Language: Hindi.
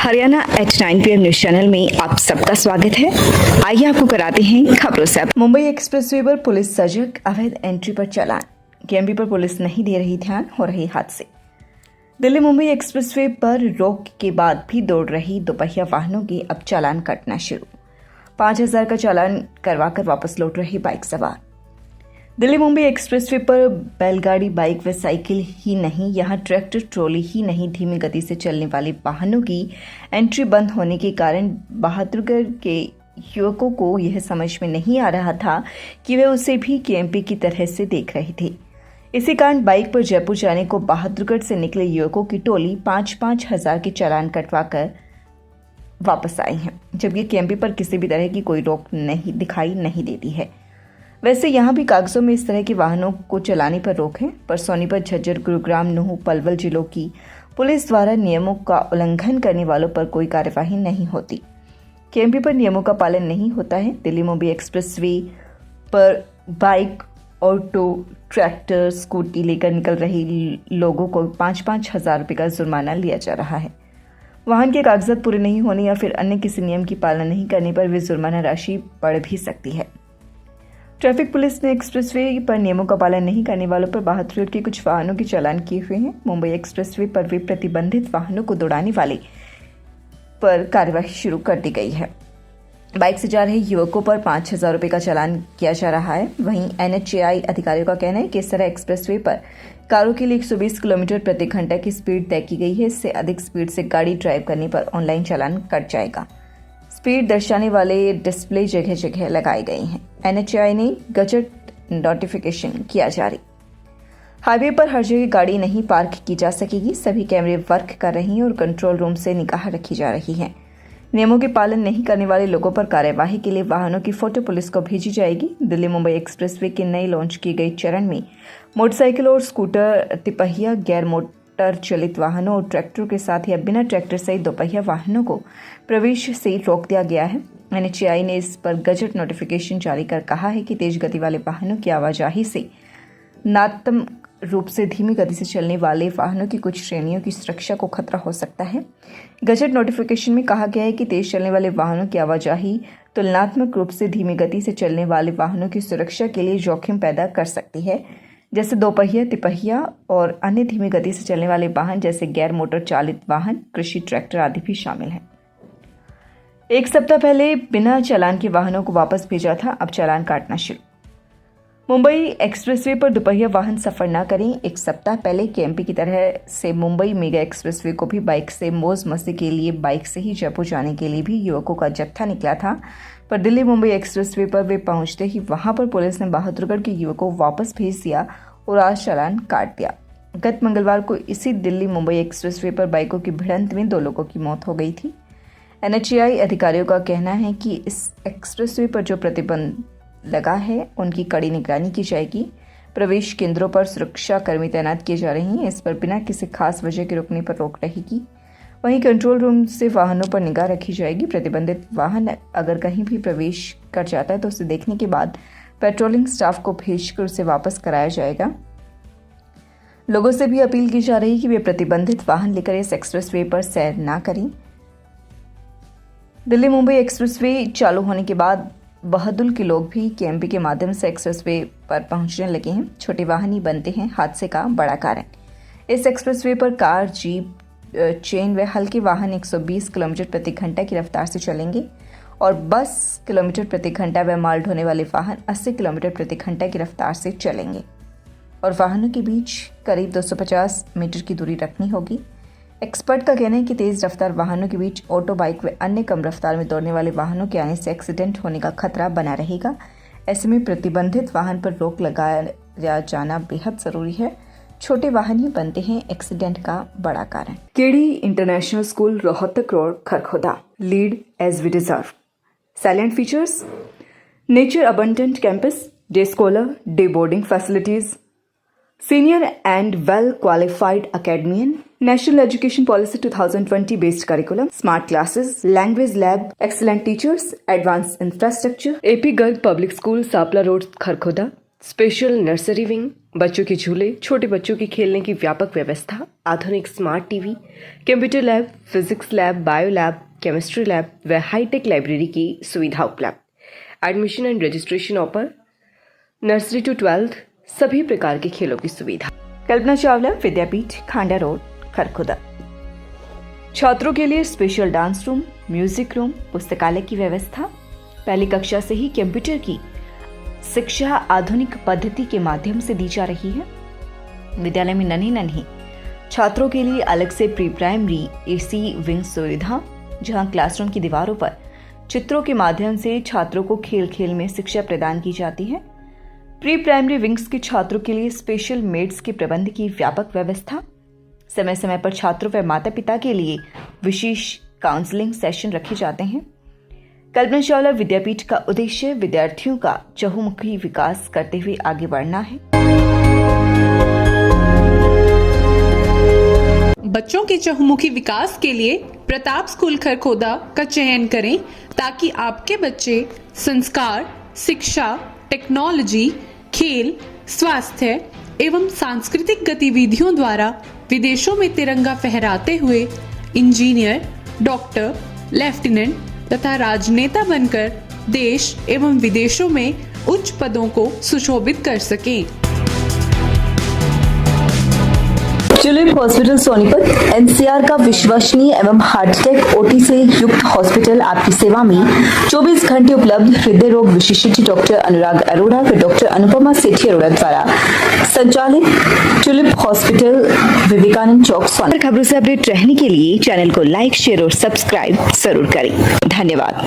Haryana H9 PM news channel में आप सबका स्वागत है। आइए आपको कराते हैं खबरों से। मुंबई एक्सप्रेसवे पर पुलिस सजग, अवैध एंट्री पर चालान। केएमपी पर पुलिस नहीं दे रही ध्यान, हो रही हादसे। दिल्ली मुंबई एक्सप्रेसवे पर रोक के बाद भी दौड़ रही दोपहिया वाहनों के अब चालान कटना शुरू। 5,000 का चालान करवाकर वापस लौट रही बाइक सवार। दिल्ली मुंबई एक्सप्रेसवे पर बैलगाड़ी, बाइक व साइकिल ही नहीं, यहां ट्रैक्टर, ट्रॉली ही नहीं, धीमी गति से चलने वाले वाहनों की एंट्री बंद होने के कारण बहादुरगढ़ के युवकों को यह समझ में नहीं आ रहा था कि वे उसे भी केएमपी की तरह से देख रहे थे। इसी कारण बाइक पर जयपुर जाने को बहादुरगढ़ से निकले युवकों की टोली 5-5 हजार के चालान कटवाकर वापस आई है, जबकि केएमपी पर किसी भी तरह की कोई रोक दिखाई नहीं देती है। वैसे यहाँ भी कागजों में इस तरह के वाहनों को चलाने पर रोक है, पर सोनीपत, झज्जर, गुरुग्राम, नूंह, पलवल जिलों की पुलिस द्वारा नियमों का उल्लंघन करने वालों पर कोई कार्यवाही नहीं होती। केएमपी पर नियमों का पालन नहीं होता है। दिल्ली मुंबई एक्सप्रेसवे पर बाइक, ऑटो, ट्रैक्टर, स्कूटी लेकर निकल रहे लोगों को 5-5 हजार रुपये का जुर्माना लिया जा रहा है। वाहन के कागजात पूरे नहीं होने या फिर अन्य किसी नियम की पालना नहीं करने पर वे जुर्माना राशि बढ़ भी सकती है। ट्रैफिक पुलिस ने एक्सप्रेसवे पर नियमों का पालन नहीं करने वालों पर बहादुरगढ़ के कुछ वाहनों के चालान किए हुए हैं। मुंबई एक्सप्रेसवे पर वे प्रतिबंधित वाहनों को दौड़ाने वाले पर कार्यवाही शुरू कर दी गई है। बाइक से जा रहे युवकों पर 5,000 रुपये का चालान किया जा रहा है। वहीं NHAI अधिकारियों का कहना है कि इस तरह एक्सप्रेसवे पर कारों के लिए 120 किलोमीटर प्रति घंटा की स्पीड तय की गई है। इससे अधिक स्पीड से गाड़ी ड्राइव करने पर ऑनलाइन चालान कट जाएगा। स्पीड दर्शाने वाले डिस्प्ले जगह जगह लगाए गए हैं। NHAI ने गजट नोटिफिकेशन किया जारी। हाईवे पर हर जगह गाड़ी नहीं पार्क की जा सकेगी। सभी कैमरे वर्क कर रहे हैं और कंट्रोल रूम से निगाह रखी जा रही है। नियमों के पालन नहीं करने वाले लोगों पर कार्यवाही के लिए वाहनों की फोटो पुलिस को भेजी जाएगी। दिल्ली मुंबई एक्सप्रेसवे के नए लॉन्च किए गए चरण में मोटरसाइकिल और स्कूटर, तिपहिया, गैर मोटर चलित वाहनों और ट्रैक्टरों के साथ या बिना ट्रैक्टर सहित दोपहिया वाहनों को प्रवेश से रोक दिया गया है। NHAI ने इस पर गजट नोटिफिकेशन जारी कर कहा है कि तेज गति वाले वाहनों की आवाजाही से नात्मक रूप से धीमी गति से चलने वाले वाहनों की कुछ श्रेणियों की सुरक्षा को खतरा हो सकता है। गजट नोटिफिकेशन में कहा गया है कि तेज चलने वाले वाहनों की आवाजाही तुलनात्मक रूप से धीमी गति से चलने वाले वाहनों की सुरक्षा के लिए जोखिम पैदा कर सकती है, जैसे दोपहिया, तिपहिया और अन्य धीमी गति से चलने वाले वाहन जैसे गैर मोटर चालित वाहन, कृषि ट्रैक्टर आदि भी शामिल हैं। एक सप्ताह पहले बिना चालान के वाहनों को वापस भेजा था, अब चालान काटना शुरू। मुंबई एक्सप्रेसवे पर दोपहिया वाहन सफर न करें। एक सप्ताह पहले केएमपी की तरह से मुंबई मेगा एक्सप्रेसवे को भी बाइक से मौज मस्ती के लिए बाइक से ही जयपुर जाने के लिए भी युवकों का जत्था निकला था, पर दिल्ली मुंबई एक्सप्रेसवे पर वे पहुंचते ही वहां पर पुलिस ने बहादुरगढ़ के युवकों को वापस भेज दिया और आज चालान काट दिया। गत मंगलवार को इसी दिल्ली मुंबई एक्सप्रेसवे पर बाइकों की भिड़ंत में 2 लोगों की मौत हो गई थी। NHAI अधिकारियों का कहना है कि इस एक्सप्रेसवे पर जो प्रतिबंध लगा है उनकी कड़ी निगरानी की जाएगी। प्रवेश केंद्रों पर सुरक्षा कर्मी तैनात किए जा रहे हैं। इस पर बिना किसी खास वजह के रुकने पर रोक रहेगी। वहीं कंट्रोल रूम से वाहनों पर निगाह रखी जाएगी। प्रतिबंधित वाहन अगर कहीं भी प्रवेश कर जाता है तो उसे देखने के बाद पेट्रोलिंग स्टाफ को भेजकर उसे वापस कराया जाएगा। लोगों से भी अपील की जा रही है कि वे प्रतिबंधित वाहन लेकर इस एक्सप्रेसवे पर सैर ना करें। दिल्ली मुंबई एक्सप्रेसवे चालू होने के बाद बहादुर के लोग भी केएमपी के माध्यम से एक्सप्रेसवे पर पहुंचने लगे हैं। छोटे वाहन ही बनते हैं हादसे का बड़ा कारण। इस एक्सप्रेसवे पर कार, जीप, चेन व हल्के वाहन 120 किलोमीटर प्रति घंटा की रफ्तार से चलेंगे और 10 किलोमीटर प्रति घंटा व माल ढोने वाले वाहन 80 किलोमीटर प्रति घंटा की रफ्तार से चलेंगे और वाहनों के बीच करीब 250 मीटर की दूरी रखनी होगी। एक्सपर्ट का कहना है कि तेज रफ्तार वाहनों के बीच ऑटो, बाइक व अन्य कम रफ्तार में दौड़ने वाले वाहनों के आने से एक्सीडेंट होने का खतरा बना रहेगा। ऐसे में प्रतिबंधित वाहन पर रोक लगाया जाना बेहद जरूरी है। छोटे वाहन ही बनते हैं एक्सीडेंट का बड़ा कारण। KD international school, Rohtak road, Kharkhoda. Lead as we deserve. Silent features: nature abundant campus, day scholar, day boarding facilities, senior and well qualified academician, National Education Policy 2020 based curriculum, smart classes, language lab, excellent teachers, advanced infrastructure, AP Garg Public School, Sapla Road, Kharkhoda, special nursery wing, बच्चों के झूले, छोटे बच्चों के खेलने की व्यापक व्यवस्था, आधुनिक smart TV, computer lab, physics lab, bio lab, chemistry lab व हाईटेक लाइब्रेरी की सुविधा उपलब्ध। Admission and registration open, nursery to 12th, सभी प्रकार के खेलों की सुविधा। कल्पना चावला विद्यापीठ, खांडा रोड, खरखुदा। छात्रों के लिए special dance room, music room, पुस्तकालय की व्यवस्था। पहली कक्षा से ही कंप्यूटर की शिक्षा आधुनिक पद्धति के माध्यम से दी जा रही है। विद्यालय में नन्ही छात्रों के लिए अलग से प्री प्राइमरी एसी विंग सुविधा, जहां क्लासरूम की दीवारों पर चित्रों के माध्यम से छात्रों को खेल खेल में शिक्षा प्रदान की जाती है। प्री प्राइमरी विंग्स के छात्रों के लिए स्पेशल मेड्स के प्रबंध की व्यापक व्यवस्था। समय समय पर छात्रों व माता पिता के लिए विशेष काउंसलिंग सेशन रखे जाते हैं। कल्पना चावला विद्यापीठ का उद्देश्य विद्यार्थियों का चहुमुखी विकास करते हुए आगे बढ़ना है। बच्चों के चहुमुखी विकास के लिए प्रताप स्कूल खरखोदा का चयन करें ताकि आपके बच्चे संस्कार, शिक्षा, टेक्नोलॉजी, खेल, स्वास्थ्य एवं सांस्कृतिक गतिविधियों द्वारा विदेशों में तिरंगा फहराते हुए इंजीनियर, डॉक्टर, लेफ्टिनेंट तथा राजनेता बनकर देश एवं विदेशों में उच्च पदों को सुशोभित कर सकें। ट्यूलिप हॉस्पिटल सोनीपत एनसीआर का विश्वसनीय एवं हार्टटेक ओटी से युक्त हॉस्पिटल आपकी सेवा में 24 घंटे उपलब्ध। हृदय रोग विशेषज्ञ डॉक्टर अनुराग अरोड़ा व डॉक्टर अनुपमा सेठी अरोड़ा द्वारा संचालित ट्यूलिप हॉस्पिटल, विवेकानंद चौक, सोनीपत। खबरों से अपडेट रहने के लिए चैनल को लाइक, शेयर और सब्सक्राइब जरूर करें। धन्यवाद।